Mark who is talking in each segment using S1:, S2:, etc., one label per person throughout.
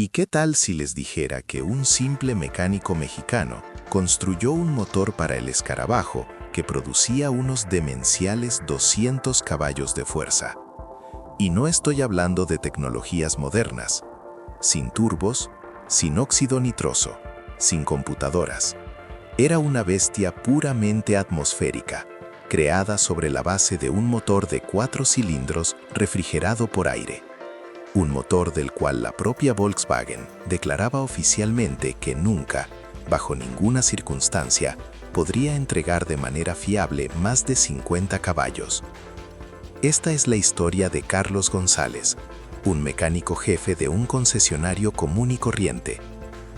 S1: ¿Y qué tal si les dijera que un simple mecánico mexicano construyó un motor para el escarabajo que producía unos demenciales 200 caballos de fuerza? Y no estoy hablando de tecnologías modernas, sin turbos, sin óxido nitroso, sin computadoras. Era una bestia puramente atmosférica, creada sobre la base de un motor de 4 cilindros refrigerado por aire. Un motor del cual la propia Volkswagen declaraba oficialmente que nunca, bajo ninguna circunstancia, podría entregar de manera fiable más de 50 caballos. Esta es la historia de Carlos González, un mecánico jefe de un concesionario común y corriente.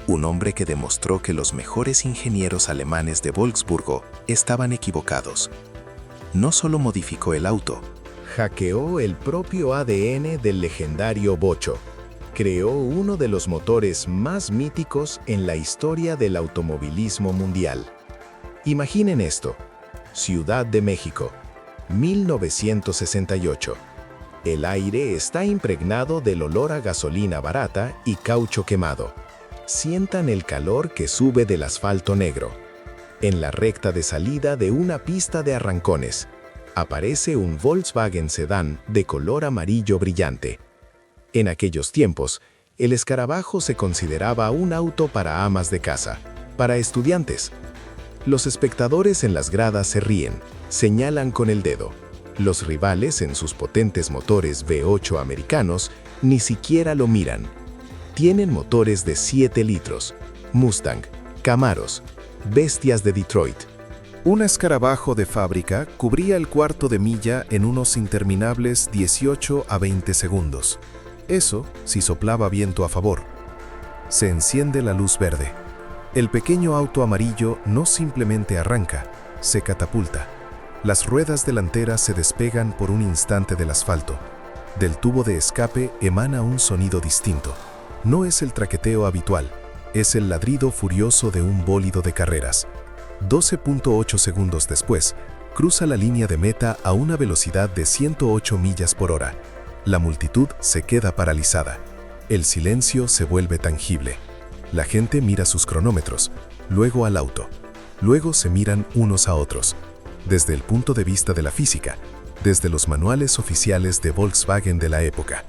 S1: Un hombre que demostró que los mejores ingenieros alemanes de Wolfsburgo estaban equivocados. No solo modificó el auto,
S2: hackeó el propio ADN del legendario Bocho. Creó uno de los motores más míticos en la historia del automovilismo mundial. Imaginen esto: Ciudad de México, 1968. El aire está impregnado del olor a gasolina barata y caucho quemado. Sientan el calor que sube del asfalto negro. En la recta de salida de una pista de arrancones, aparece un Volkswagen sedán de color amarillo brillante. En aquellos tiempos, el escarabajo se consideraba un auto para amas de casa, para estudiantes. Los espectadores en las gradas se ríen, señalan con el dedo. Los rivales en sus potentes motores V8 americanos ni siquiera lo miran. Tienen motores de 7 litros, Mustang, Camaros, bestias de Detroit.
S3: Un escarabajo de fábrica cubría el cuarto de milla en unos interminables 18 a 20 segundos. Eso si soplaba viento a favor. Se enciende la luz verde. El pequeño auto amarillo no simplemente arranca, se catapulta. Las ruedas delanteras se despegan por un instante del asfalto. Del tubo de escape emana un sonido distinto. No es el traqueteo habitual, es el ladrido furioso de un bólido de carreras. 12.8 segundos después, cruza la línea de meta a una velocidad de 108 millas por hora. La multitud se queda paralizada. El silencio se vuelve tangible. La gente mira sus cronómetros, luego al auto. Luego se miran unos a otros. Desde el punto de vista de la física, desde los manuales oficiales de Volkswagen de la época.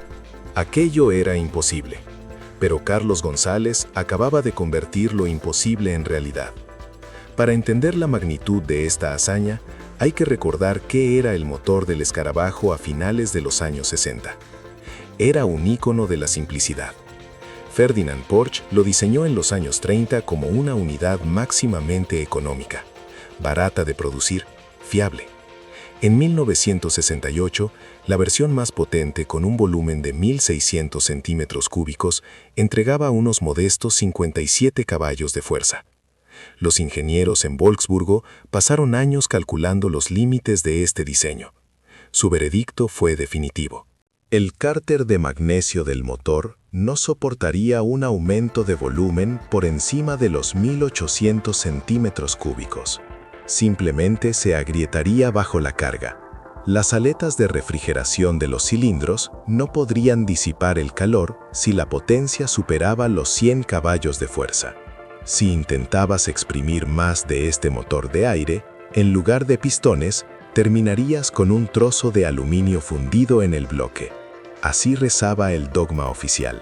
S2: Aquello era imposible. Pero Carlos González acababa de convertir lo imposible en realidad. Para entender la magnitud de esta hazaña, hay que recordar qué era el motor del escarabajo a finales de los años 60. Era un ícono de la simplicidad. Ferdinand Porsche lo diseñó en los años 30 como una unidad máximamente económica, barata de producir, fiable. En 1968, la versión más potente con un volumen de 1.600 centímetros cúbicos entregaba unos modestos 57 caballos de fuerza. Los ingenieros en Wolfsburgo pasaron años calculando los límites de este diseño. Su veredicto fue definitivo. El cárter de magnesio del motor no soportaría un aumento de volumen por encima de los 1.800 centímetros cúbicos. Simplemente se agrietaría bajo la carga. Las aletas de refrigeración de los cilindros no podrían disipar el calor si la potencia superaba los 100 caballos de fuerza. Si intentabas exprimir más de este motor de aire, en lugar de pistones, terminarías con un trozo de aluminio fundido en el bloque. Así rezaba el dogma oficial.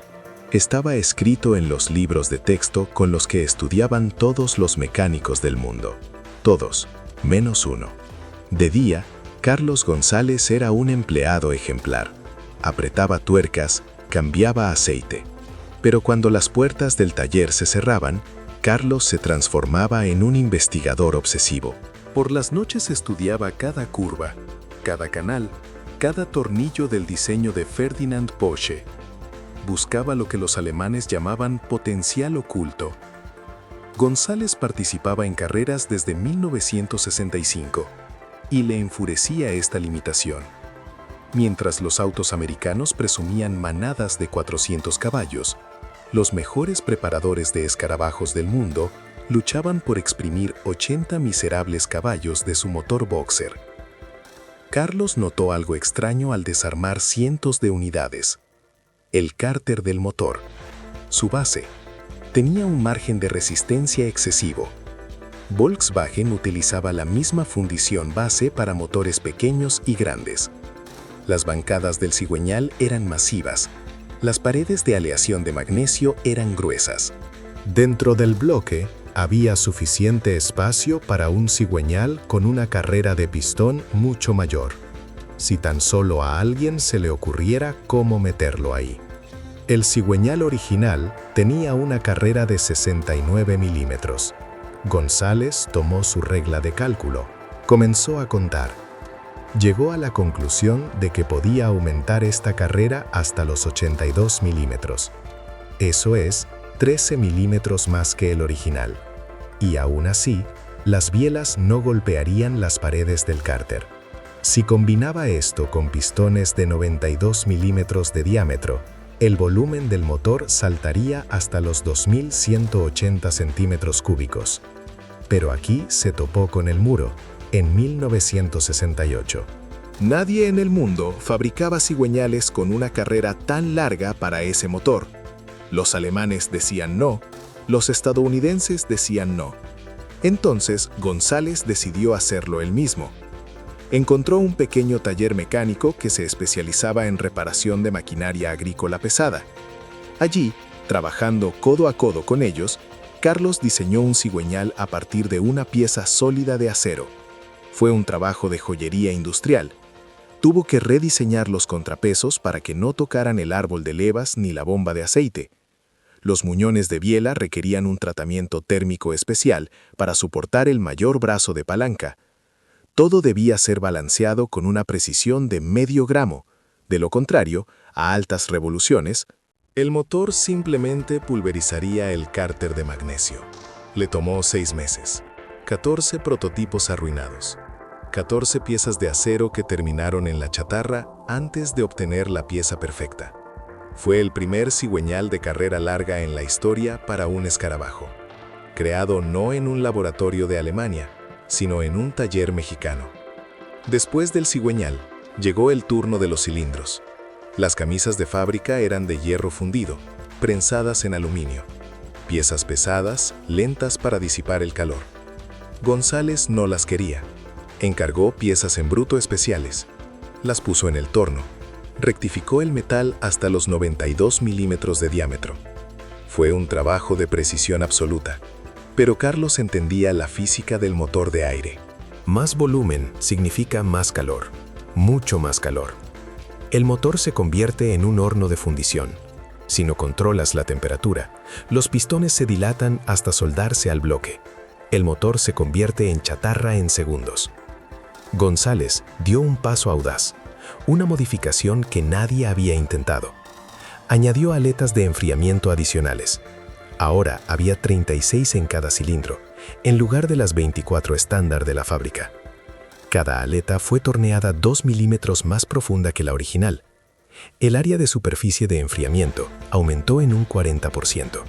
S2: Estaba escrito en los libros de texto con los que estudiaban todos los mecánicos del mundo. Todos, menos uno. De día, Carlos González era un empleado ejemplar. Apretaba tuercas, cambiaba aceite. Pero cuando las puertas del taller se cerraban, Carlos se transformaba en un investigador obsesivo. Por las noches estudiaba cada curva, cada canal, cada tornillo del diseño de Ferdinand Porsche. Buscaba lo que los alemanes llamaban potencial oculto. González participaba en carreras desde 1965 y le enfurecía esta limitación. Mientras los autos americanos presumían manadas de 400 caballos, los mejores preparadores de escarabajos del mundo luchaban por exprimir 80 miserables caballos de su motor boxer. Carlos notó algo extraño al desarmar cientos de unidades. El cárter del motor. su base. Tenía un margen de resistencia excesivo. Volkswagen utilizaba la misma fundición base para motores pequeños y grandes. Las bancadas del cigüeñal eran masivas. Las paredes de aleación de magnesio eran gruesas.
S3: Dentro del bloque había suficiente espacio para un cigüeñal con una carrera de pistón mucho mayor, si tan solo a alguien se le ocurriera cómo meterlo ahí. El cigüeñal original tenía una carrera de 69 milímetros. González tomó su regla de cálculo, comenzó a contar. Llegó a la conclusión de que podía aumentar esta carrera hasta los 82 milímetros. Eso es 13 milímetros más que el original. Y aún así, las bielas no golpearían las paredes del cárter. Si combinaba esto con pistones de 92 milímetros de diámetro, el volumen del motor saltaría hasta los 2.180 centímetros cúbicos. Pero aquí se topó con el muro, en 1968.
S2: Nadie en el mundo fabricaba cigüeñales con una carrera tan larga para ese motor. Los alemanes decían no, los estadounidenses decían no. Entonces, González decidió hacerlo él mismo. Encontró un pequeño taller mecánico que se especializaba en reparación de maquinaria agrícola pesada. Allí, trabajando codo a codo con ellos, Carlos diseñó un cigüeñal a partir de una pieza sólida de acero. Fue un trabajo de joyería industrial. Tuvo que rediseñar los contrapesos para que no tocaran el árbol de levas ni la bomba de aceite. Los muñones de biela requerían un tratamiento térmico especial para soportar el mayor brazo de palanca. Todo debía ser balanceado con una precisión de medio gramo. De lo contrario, a altas revoluciones, el motor simplemente pulverizaría el cárter de magnesio. Le tomó 6 meses, 14 prototipos arruinados, 14 piezas de acero que terminaron en la chatarra antes de obtener la pieza perfecta. Fue el primer cigüeñal de carrera larga en la historia para un escarabajo, creado no en un laboratorio de Alemania, sino en un taller mexicano. Después del cigüeñal, llegó el turno de los cilindros. Las camisas de fábrica eran de hierro fundido, prensadas en aluminio. Piezas pesadas, lentas para disipar el calor. González no las quería. Encargó piezas en bruto especiales. Las puso en el torno. Rectificó el metal hasta los 92 milímetros de diámetro. Fue un trabajo de precisión absoluta. Pero Carlos entendía la física del motor de aire.
S3: Más volumen significa más calor, mucho más calor. El motor se convierte en un horno de fundición. Si no controlas la temperatura, los pistones se dilatan hasta soldarse al bloque. El motor se convierte en chatarra en segundos. González dio un paso audaz, una modificación que nadie había intentado. Añadió aletas de enfriamiento adicionales. Ahora había 36 en cada cilindro, en lugar de las 24 estándar de la fábrica. Cada aleta fue torneada 2 milímetros más profunda que la original. El área de superficie de enfriamiento aumentó en un 40%.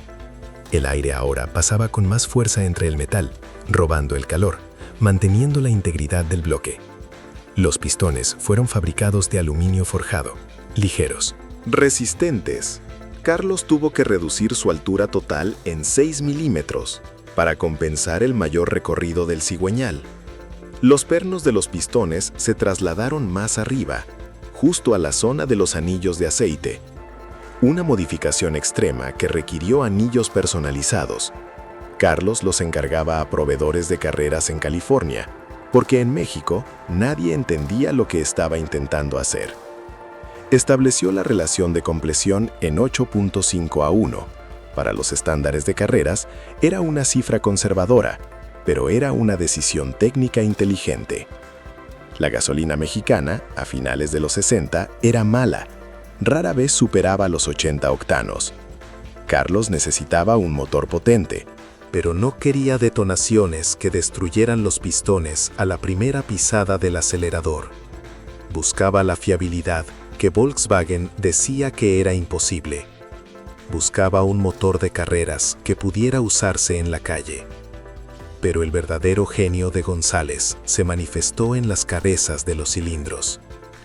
S3: El aire ahora pasaba con más fuerza entre el metal, robando el calor, manteniendo la integridad del bloque. Los pistones fueron fabricados de aluminio forjado, ligeros,
S2: resistentes. Carlos tuvo que reducir su altura total en 6 milímetros para compensar el mayor recorrido del cigüeñal. Los pernos de los pistones se trasladaron más arriba, justo a la zona de los anillos de aceite. Una modificación extrema que requirió anillos personalizados. Carlos los encargaba a proveedores de carreras en California, porque en México nadie entendía lo que estaba intentando hacer. Estableció la relación de compresión en 8.5:1. Para los estándares de carreras, era una cifra conservadora, pero era una decisión técnica inteligente. La gasolina mexicana, a finales de los 60, era mala. Rara vez superaba los 80 octanos. Carlos necesitaba un motor potente, pero no quería detonaciones que destruyeran los pistones a la primera pisada del acelerador. Buscaba la fiabilidad que Volkswagen decía que era imposible. Buscaba un motor de carreras que pudiera usarse en la calle. Pero el verdadero genio de González se manifestó en las cabezas de los cilindros,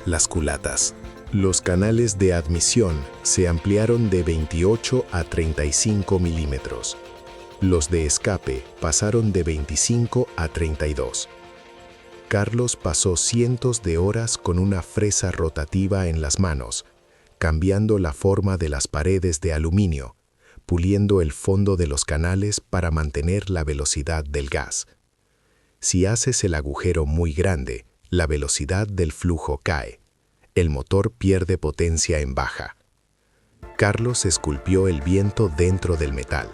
S2: las culatas. Los canales de admisión se ampliaron de 28 a 35 milímetros. Los de escape pasaron de 25 a 32. Carlos pasó cientos de horas con una fresa rotativa en las manos, cambiando la forma de las paredes de aluminio, puliendo el fondo de los canales para mantener la velocidad del gas. Si haces el agujero muy grande, la velocidad del flujo cae. El motor pierde potencia en baja. Carlos esculpió el viento dentro del metal.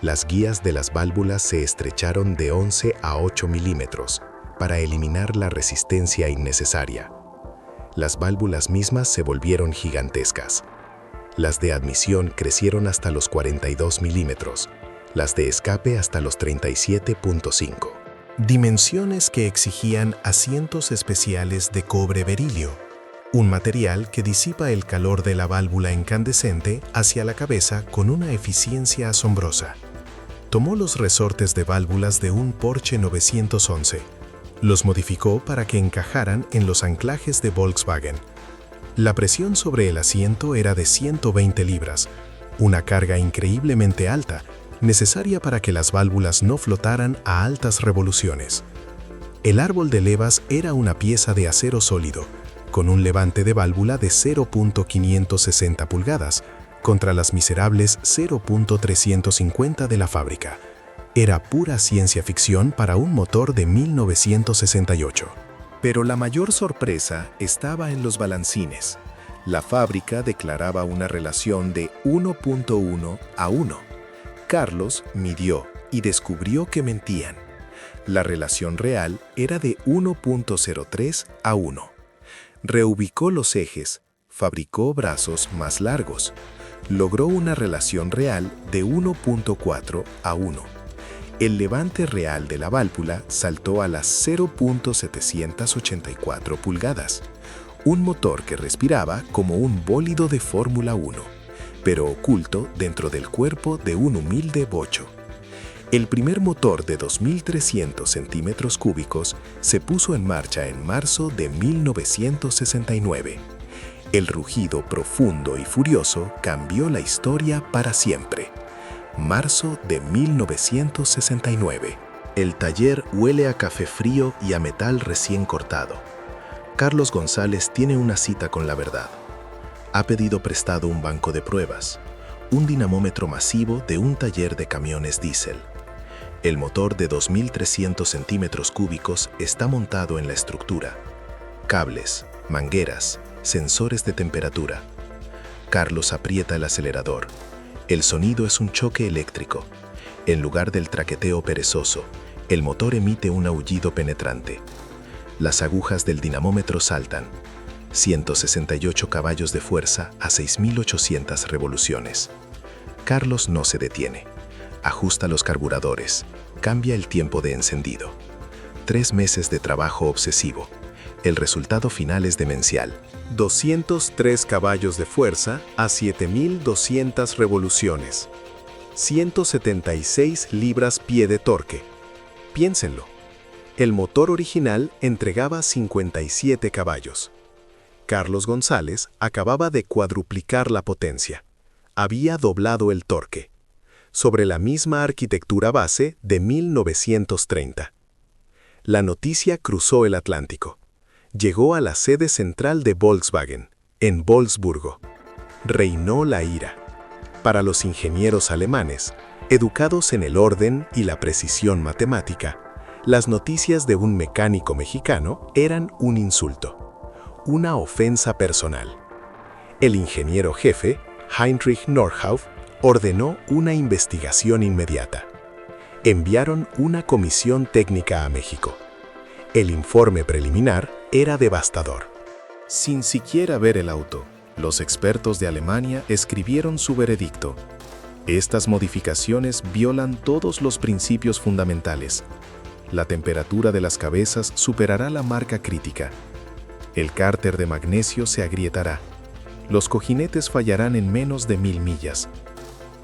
S2: Las guías de las válvulas se estrecharon de 11 a 8 milímetros para eliminar la resistencia innecesaria. Las válvulas mismas se volvieron gigantescas. Las de admisión crecieron hasta los 42 milímetros, las de escape hasta los 37.5.
S3: Dimensiones que exigían asientos especiales de cobre berilio, un material que disipa el calor de la válvula incandescente hacia la cabeza con una eficiencia asombrosa. Tomó los resortes de válvulas de un Porsche 911, los modificó para que encajaran en los anclajes de Volkswagen. La presión sobre el asiento era de 120 libras, una carga increíblemente alta, necesaria para que las válvulas no flotaran a altas revoluciones. El árbol de levas era una pieza de acero sólido, con un levante de válvula de 0.560 pulgadas, contra las miserables 0.350 de la fábrica. Era pura ciencia ficción para un motor de 1968.
S1: Pero la mayor sorpresa estaba en los balancines. La fábrica declaraba una relación de 1.1 a 1. Carlos midió y descubrió que mentían. La relación real era de 1.03 a 1. Reubicó los ejes, fabricó brazos más largos. Logró una relación real de 1.4 a 1. El levante real de la válvula saltó a las 0.784 pulgadas. Un motor que respiraba como un bólido de Fórmula 1, pero oculto dentro del cuerpo de un humilde bocho. El primer motor de 2.300 centímetros cúbicos se puso en marcha en marzo de 1969. El rugido profundo y furioso cambió la historia para siempre. Marzo de 1969. El taller huele a café frío y a metal recién cortado. Carlos González tiene una cita con la verdad. Ha pedido prestado un banco de pruebas, un dinamómetro masivo de un taller de camiones diésel. El motor de 2.300 centímetros cúbicos está montado en la estructura. Cables, mangueras, sensores de temperatura. Carlos aprieta el acelerador. El sonido es un choque eléctrico. En lugar del traqueteo perezoso, el motor emite un aullido penetrante. Las agujas del dinamómetro saltan. 168 caballos de fuerza a 6.800 revoluciones. Carlos no se detiene. Ajusta los carburadores. Cambia el tiempo de encendido. 3 meses de trabajo obsesivo. El resultado final es demencial. 203 caballos de fuerza a 7.200 revoluciones. 176 libras-pie de torque. Piénsenlo. El motor original entregaba 57 caballos. Carlos González acababa de cuadruplicar la potencia. Había doblado el torque. Sobre la misma arquitectura base de 1930. La noticia cruzó el Atlántico. Llegó a la sede central de Volkswagen, en Wolfsburgo. Reinó la ira. Para los ingenieros alemanes, educados en el orden y la precisión matemática, las noticias de un mecánico mexicano eran un insulto, una ofensa personal. El ingeniero jefe, Heinrich Nordhaus, ordenó una investigación inmediata. Enviaron una comisión técnica a México. El informe preliminar era devastador.
S3: Sin siquiera ver el auto, los expertos de Alemania escribieron su veredicto. Estas modificaciones violan todos los principios fundamentales. La temperatura de las cabezas superará la marca crítica. El cárter de magnesio se agrietará. Los cojinetes fallarán en menos de 1000 millas.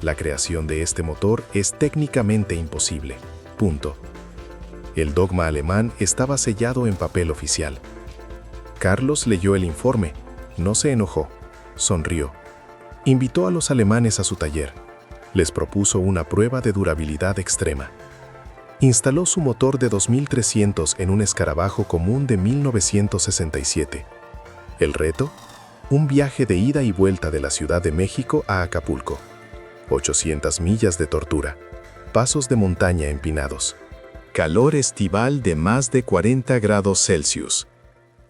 S3: La creación de este motor es técnicamente imposible. Punto. El dogma alemán estaba sellado en papel oficial. Carlos leyó el informe No se enojó, sonrió. Invitó a los alemanes a su taller. Les propuso una prueba de durabilidad extrema. Instaló su motor de 2300 en un escarabajo común de 1967. El reto: un viaje de ida y vuelta de la Ciudad de México a Acapulco. 800 millas de tortura, pasos de montaña empinados.
S2: Calor estival de más de 40 grados Celsius.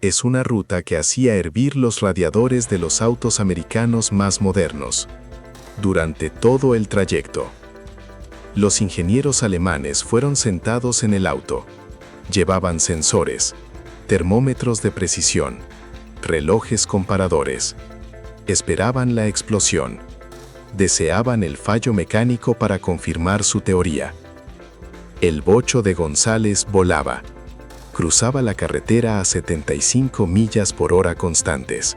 S2: Es una ruta que hacía hervir los radiadores de los autos americanos más modernos. Durante todo el trayecto, los ingenieros alemanes fueron sentados en el auto. Llevaban sensores, termómetros de precisión, relojes comparadores. Esperaban la explosión. Deseaban el fallo mecánico para confirmar su teoría. El bocho de González volaba. Cruzaba la carretera a 75 millas por hora constantes.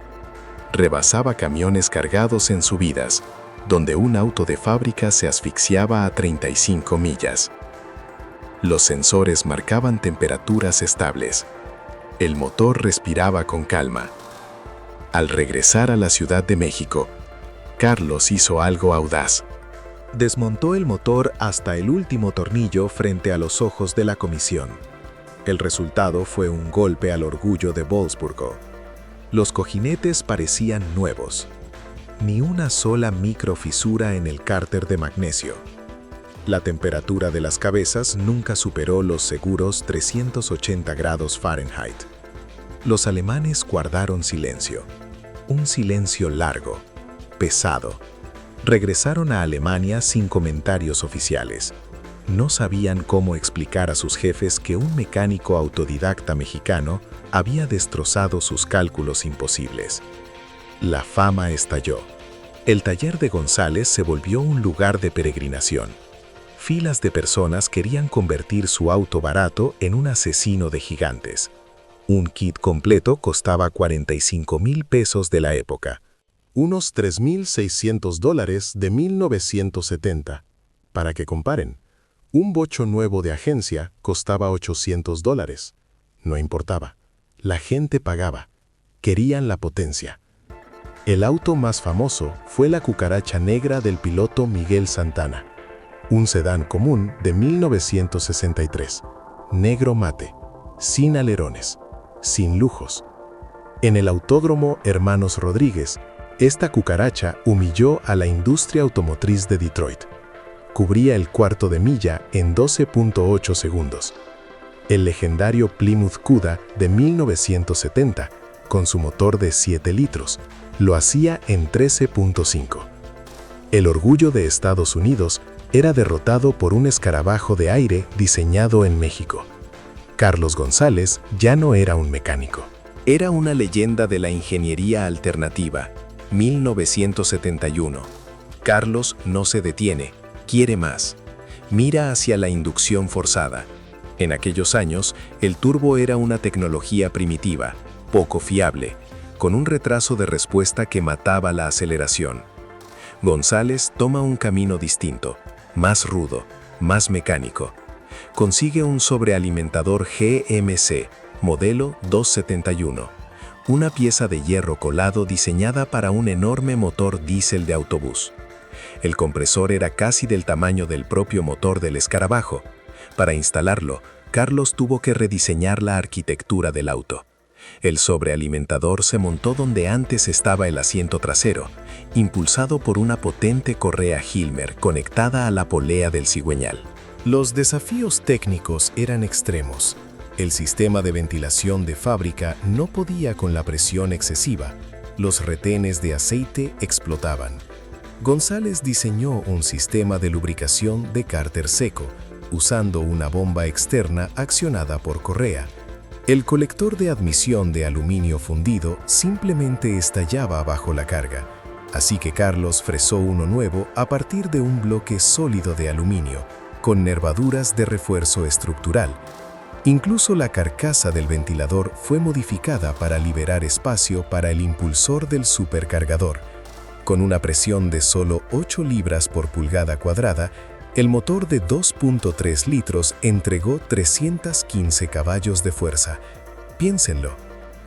S2: Rebasaba camiones cargados en subidas, donde un auto de fábrica se asfixiaba a 35 millas. Los sensores marcaban temperaturas estables. El motor respiraba con calma. Al regresar a la Ciudad de México, Carlos hizo algo audaz.
S3: Desmontó el motor hasta el último tornillo frente a los ojos de la comisión. El resultado fue un golpe al orgullo de Wolfsburgo. Los cojinetes parecían nuevos. Ni una sola microfisura en el cárter de magnesio. La temperatura de las cabezas nunca superó los seguros 380 grados Fahrenheit. Los alemanes guardaron silencio. Un silencio largo, pesado. Regresaron a Alemania sin comentarios oficiales. No sabían cómo explicar a sus jefes que un mecánico autodidacta mexicano había destrozado sus cálculos imposibles. La fama estalló. El taller de González se volvió un lugar de peregrinación. Filas de personas querían convertir su auto barato en un asesino de gigantes. Un kit completo costaba 45,000 pesos de la época. Unos $3,600 de 1970. Para que comparen, un bocho nuevo de agencia costaba $800. No importaba. La gente pagaba. Querían la potencia. El auto más famoso fue la cucaracha negra del piloto Miguel Santana. Un sedán común de 1963. Negro mate. Sin alerones. Sin lujos. En el Autódromo Hermanos Rodríguez, esta cucaracha humilló a la industria automotriz de Detroit. Cubría el cuarto de milla en 12.8 segundos. El legendario Plymouth Cuda de 1970, con su motor de 7 litros, lo hacía en 13.5. El orgullo de Estados Unidos era derrotado por un escarabajo de aire diseñado en México. Carlos González ya no era un mecánico.
S1: Era una leyenda de la ingeniería alternativa. 1971. Carlos no se detiene, quiere más. Mira hacia la inducción forzada. En aquellos años, el turbo era una tecnología primitiva, poco fiable, con un retraso de respuesta que mataba la aceleración. González toma un camino distinto, más rudo, más mecánico. Consigue un sobrealimentador GMC, modelo 271, una pieza de hierro colado diseñada para un enorme motor diésel de autobús. El compresor era casi del tamaño del propio motor del escarabajo. Para instalarlo, Carlos tuvo que rediseñar la arquitectura del auto. El sobrealimentador se montó donde antes estaba el asiento trasero, impulsado por una potente correa Hilmer conectada a la polea del cigüeñal.
S3: Los desafíos técnicos eran extremos. El sistema de ventilación de fábrica no podía con la presión excesiva. Los retenes de aceite explotaban. González diseñó un sistema de lubricación de cárter seco, usando una bomba externa accionada por correa. El colector de admisión de aluminio fundido simplemente estallaba bajo la carga, así que Carlos fresó uno nuevo a partir de un bloque sólido de aluminio, con nervaduras de refuerzo estructural. Incluso la carcasa del ventilador fue modificada para liberar espacio para el impulsor del supercargador. Con una presión de solo 8 libras por pulgada cuadrada, el motor de 2.3 litros entregó 315 caballos de fuerza. Piénsenlo,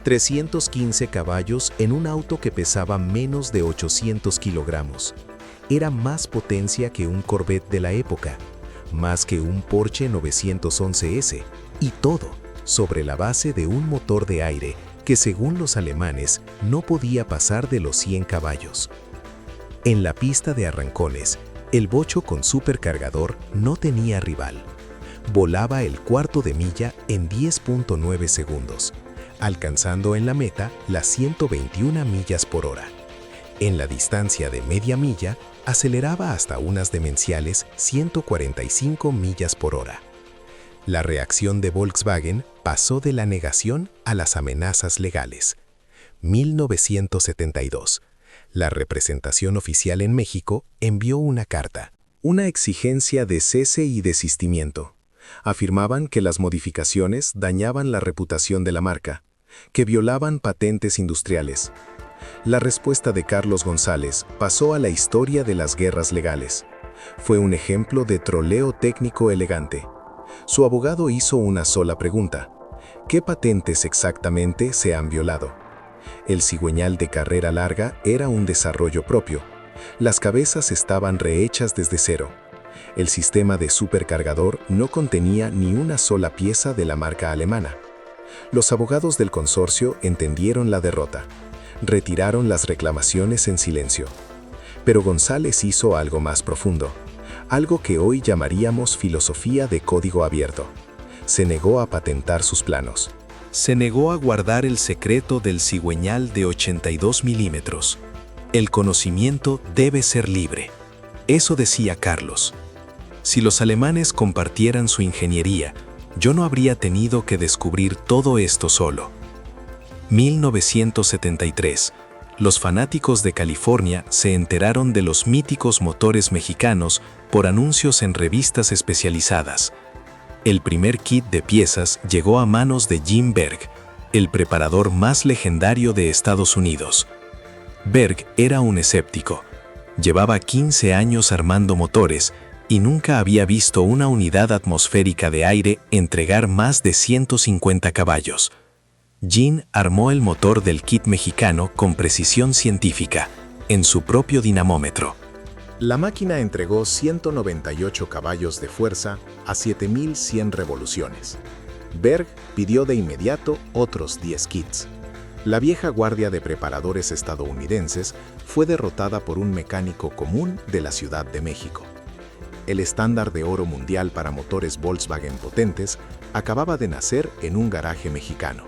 S2: 315 caballos en un auto que pesaba menos de 800 kilogramos. Era más potencia que un Corvette de la época, más que un Porsche 911S, y todo sobre la base de un motor de aire que, según los alemanes, no podía pasar de los 100 caballos. En la pista de arrancones, el bocho con supercargador no tenía rival. Volaba el cuarto de milla en 10.9 segundos, alcanzando en la meta las 121 millas por hora. En la distancia de media milla, aceleraba hasta unas demenciales 145 millas por hora. La reacción de Volkswagen pasó de la negación a las amenazas legales. 1972. La representación oficial en México envió una carta, una exigencia de cese y desistimiento. Afirmaban que las modificaciones dañaban la reputación de la marca, que violaban patentes industriales. La respuesta de Carlos González pasó a la historia de las guerras legales. Fue un ejemplo de troleo técnico elegante. Su abogado hizo una sola pregunta: ¿qué patentes exactamente se han violado? El cigüeñal de carrera larga era un desarrollo propio. Las cabezas estaban rehechas desde cero. El sistema de supercargador no contenía ni una sola pieza de la marca alemana. Los abogados del consorcio entendieron la derrota. Retiraron las reclamaciones en silencio. Pero González hizo algo más profundo, algo que hoy llamaríamos filosofía de código abierto. Se negó a patentar sus planos. Se negó a guardar el secreto del cigüeñal de 82 milímetros. El conocimiento debe ser libre. Eso decía Carlos. Si los alemanes compartieran su ingeniería, yo no habría tenido que descubrir todo esto solo. 1973. Los fanáticos de California se enteraron de los míticos motores mexicanos por anuncios en revistas especializadas. El primer kit de piezas llegó a manos de Jim Berg, el preparador más legendario de Estados Unidos. Berg era un escéptico. Llevaba 15 años armando motores y nunca había visto una unidad atmosférica de aire entregar más de 150 caballos. Jim armó el motor del kit mexicano con precisión científica, en su propio dinamómetro. La máquina entregó 198 caballos de fuerza a 7.100 revoluciones. Berg pidió de inmediato otros 10 kits. La vieja guardia de preparadores estadounidenses fue derrotada por un mecánico común de la Ciudad de México. El estándar de oro mundial para motores Volkswagen potentes acababa de nacer en un garaje mexicano.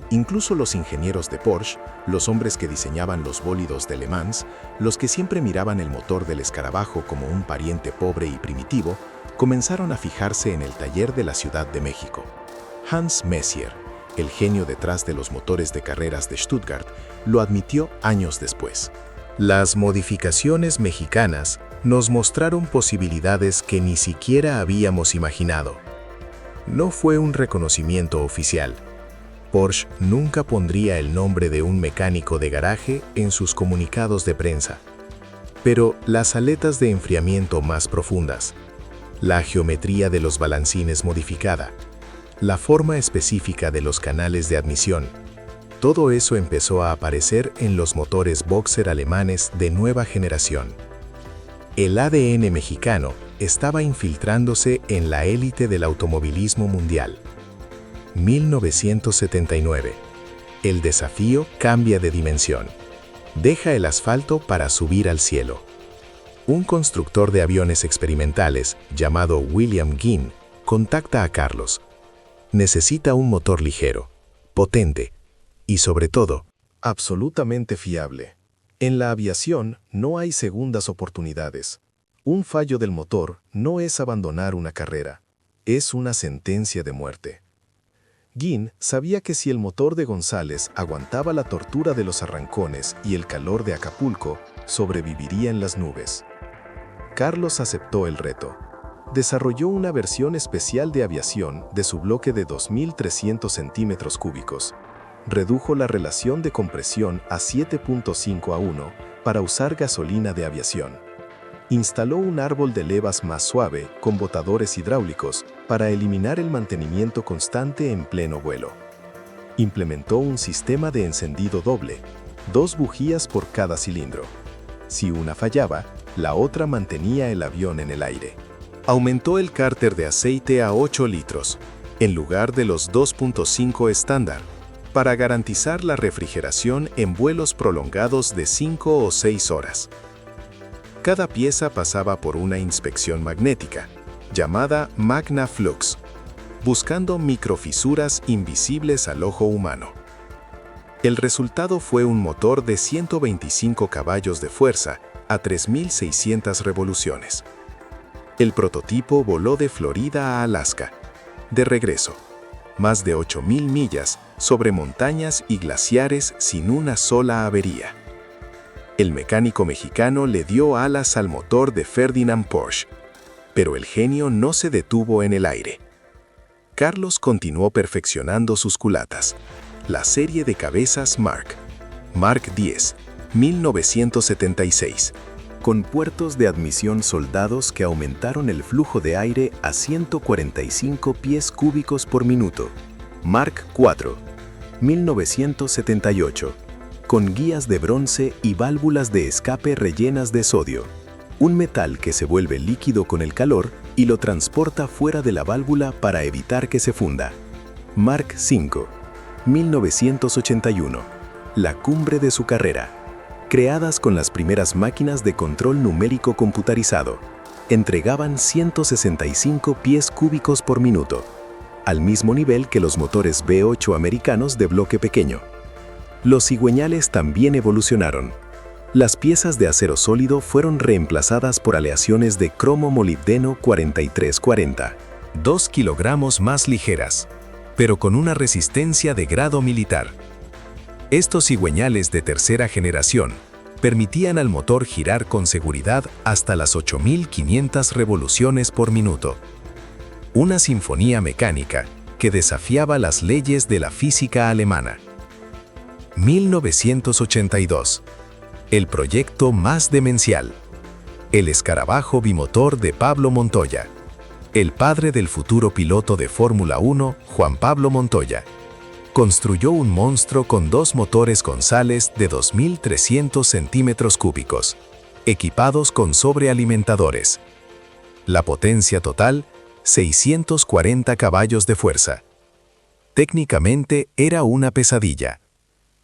S2: Incluso los ingenieros de Porsche, los hombres que diseñaban los bólidos de Le Mans, los que siempre miraban el motor del escarabajo como un pariente pobre y primitivo, comenzaron a fijarse en el taller de la Ciudad de México. Hans Messier, el genio detrás de los motores de carreras de Stuttgart, lo admitió años después. Las modificaciones mexicanas nos mostraron posibilidades que ni siquiera habíamos imaginado. No fue un reconocimiento oficial. Porsche nunca pondría el nombre de un mecánico de garaje en sus comunicados de prensa. Pero las aletas de enfriamiento más profundas, la geometría de los balancines modificada, la forma específica de los canales de admisión, todo eso empezó a aparecer en los motores boxer alemanes de nueva generación. El ADN mexicano estaba infiltrándose en la élite del automovilismo mundial. 1979. El desafío cambia de dimensión. Deja el asfalto para subir al cielo. Un constructor de aviones experimentales, llamado William Ginn, contacta a Carlos. Necesita un motor ligero, potente y, sobre todo, absolutamente fiable. En la aviación no hay segundas oportunidades. Un fallo del motor no es abandonar una carrera, es una sentencia de muerte. Ginn sabía que si el motor de González aguantaba la tortura de los arrancones y el calor de Acapulco, sobreviviría en las nubes. Carlos aceptó el reto. Desarrolló una versión especial de aviación de su bloque de 2.300 centímetros cúbicos. Redujo la relación de compresión a 7.5:1 para usar gasolina de aviación. Instaló un árbol de levas más suave con botadores hidráulicos para eliminar el mantenimiento constante en pleno vuelo. Implementó un sistema de encendido doble, 2 bujías por cada cilindro. Si una fallaba, la otra mantenía el avión en el aire. Aumentó el cárter de aceite a 8 litros, en lugar de los 2.5 estándar, para garantizar la refrigeración en vuelos prolongados de 5 o 6 horas. Cada pieza pasaba por una inspección magnética, llamada Magna Flux, buscando microfisuras invisibles al ojo humano. El resultado fue un motor de 125 caballos de fuerza a 3.600 revoluciones. El prototipo voló de Florida a Alaska. De regreso, más de 8.000 millas sobre montañas y glaciares sin una sola avería. El mecánico mexicano le dio alas al motor de Ferdinand Porsche, pero el genio no se detuvo en el aire. Carlos continuó perfeccionando sus culatas, la serie de cabezas Mark 10, 1976, con puertos de admisión soldados que aumentaron el flujo de aire a 145 pies cúbicos por minuto. Mark 4, 1978, con guías de bronce y válvulas de escape rellenas de sodio, un metal que se vuelve líquido con el calor y lo transporta fuera de la válvula para evitar que se funda. Mark 5, 1981, la cumbre de su carrera, creadas con las primeras máquinas de control numérico computarizado, entregaban 165 pies cúbicos por minuto, al mismo nivel que los motores V8 americanos de bloque pequeño. Los cigüeñales también evolucionaron. Las piezas de acero sólido fueron reemplazadas por aleaciones de cromo-molibdeno 4340, 2 kilogramos más ligeras, pero con una resistencia de grado militar. Estos cigüeñales de tercera generación permitían al motor girar con seguridad hasta las 8.500 revoluciones por minuto. Una sinfonía mecánica que desafiaba las leyes de la física alemana. 1982. El proyecto más demencial. El escarabajo bimotor de Pablo Montoya. El padre del futuro piloto de Fórmula 1, Juan Pablo Montoya, construyó un monstruo con 2 motores González de 2.300 centímetros cúbicos, equipados con sobrealimentadores. La potencia total, 640 caballos de fuerza. Técnicamente era una pesadilla.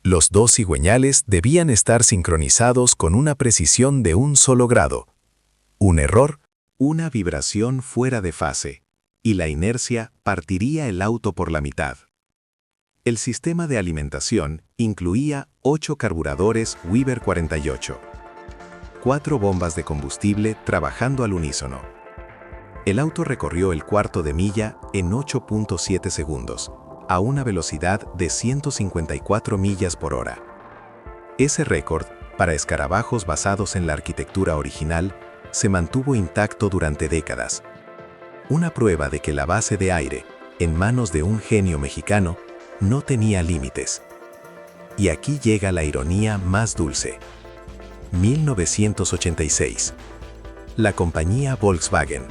S2: Los 2 cigüeñales debían estar sincronizados con una precisión de un solo grado. Un error, una vibración fuera de fase, y la inercia partiría el auto por la mitad. El sistema de alimentación incluía 8 carburadores Weber 48, 4 bombas de combustible trabajando al unísono. El auto recorrió el cuarto de milla en 8.7 segundos, a una velocidad de 154 millas por hora. Ese récord, para escarabajos basados en la arquitectura original, se mantuvo intacto durante décadas. Una prueba de que la base de aire, en manos de un genio mexicano, no tenía límites. Y aquí llega la ironía más dulce. 1986. La compañía Volkswagen,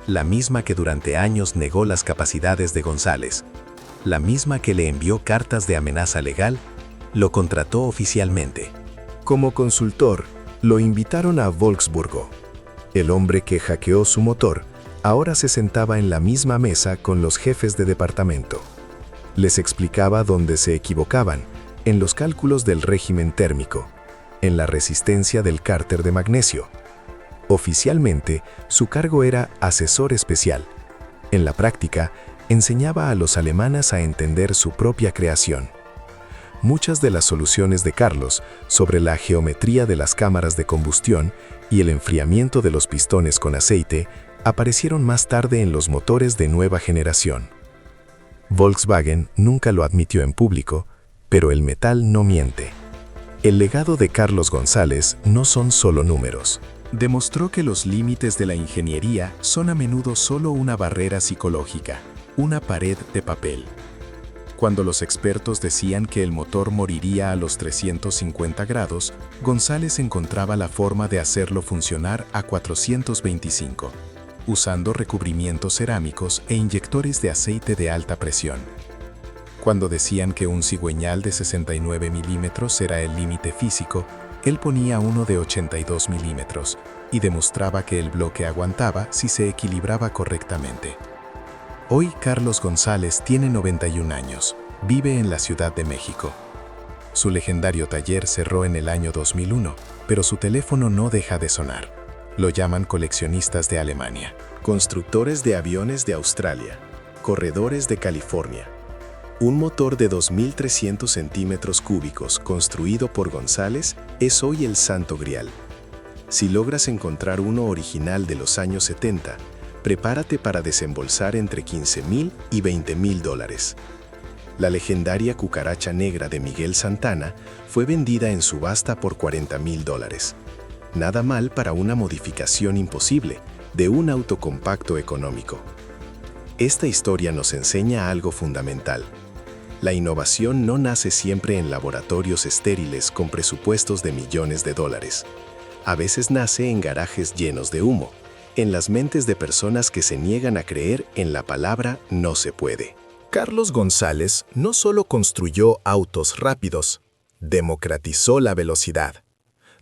S2: la misma que durante años negó las capacidades de González, la misma que le envió cartas de amenaza legal, lo contrató oficialmente. Como consultor, lo invitaron a Wolfsburgo. El hombre que hackeó su motor ahora se sentaba en la misma mesa con los jefes de departamento. Les explicaba dónde se equivocaban, en los cálculos del régimen térmico, en la resistencia del cárter de magnesio. Oficialmente, su cargo era asesor especial. En la práctica, enseñaba a los alemanes a entender su propia creación. Muchas de las soluciones de Carlos sobre la geometría de las cámaras de combustión y el enfriamiento de los pistones con aceite aparecieron más tarde en los motores de nueva generación. Volkswagen nunca lo admitió en público, pero el metal no miente. El legado de Carlos González no son solo números. Demostró que los límites de la ingeniería son a menudo solo una barrera psicológica, una pared de papel. Cuando los expertos decían que el motor moriría a los 350 grados, González encontraba la forma de hacerlo funcionar a 425, usando recubrimientos cerámicos e inyectores de aceite de alta presión. Cuando decían que un cigüeñal de 69 milímetros era el límite físico, él ponía uno de 82 milímetros y demostraba que el bloque aguantaba si se equilibraba correctamente. Hoy Carlos González tiene 91 años, vive en la Ciudad de México. Su legendario taller cerró en el año 2001, pero su teléfono no deja de sonar. Lo llaman coleccionistas de Alemania.
S1: Constructores de aviones de Australia, corredores de California. Un motor de 2.300 centímetros cúbicos construido por González es hoy el santo grial. Si logras encontrar uno original de los años 70, prepárate para desembolsar entre $15,000 y $20,000. La legendaria cucaracha negra de Miguel Santana fue vendida en subasta por $40,000. Nada mal para una modificación imposible de un auto compacto económico. Esta historia nos enseña algo fundamental. La innovación no nace siempre en laboratorios estériles con presupuestos de millones de dólares. A veces nace en garajes llenos de humo, en las mentes de personas que se niegan a creer en la palabra no se puede.
S2: Carlos González no solo construyó autos rápidos, democratizó la velocidad.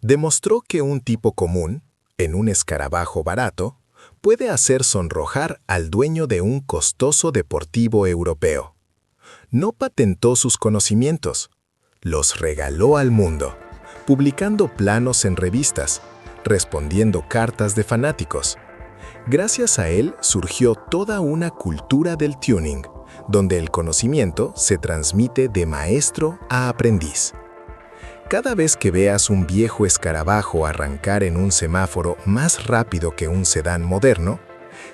S2: Demostró que un tipo común, en un escarabajo barato, puede hacer sonrojar al dueño de un costoso deportivo europeo. No patentó sus conocimientos, los regaló al mundo, publicando planos en revistas, respondiendo cartas de fanáticos. Gracias a él surgió toda una cultura del tuning, donde el conocimiento se transmite de maestro a aprendiz. Cada vez que veas un viejo escarabajo arrancar en un semáforo más rápido que un sedán moderno,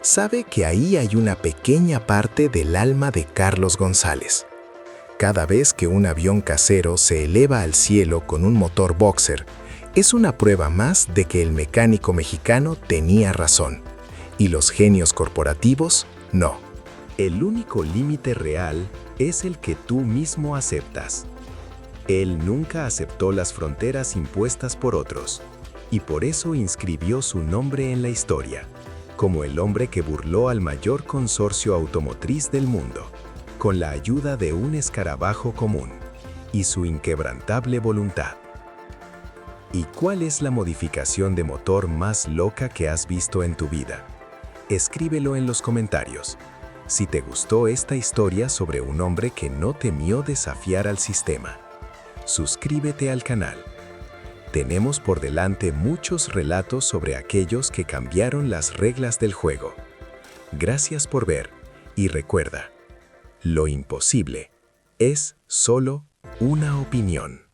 S2: sabe que ahí hay una pequeña parte del alma de Carlos González. Cada vez que un avión casero se eleva al cielo con un motor boxer, es una prueba más de que el mecánico mexicano tenía razón, y los genios corporativos no.
S1: El único límite real es el que tú mismo aceptas. Él nunca aceptó las fronteras impuestas por otros, y por eso inscribió su nombre en la historia, como el hombre que burló al mayor consorcio automotriz del mundo, con la ayuda de un escarabajo común, y su inquebrantable voluntad. ¿Y cuál es la modificación de motor más loca que has visto en tu vida? Escríbelo en los comentarios. Si te gustó esta historia sobre un hombre que no temió desafiar al sistema, suscríbete al canal. Tenemos por delante muchos relatos sobre aquellos que cambiaron las reglas del juego. Gracias por ver y recuerda, lo imposible es solo una opinión.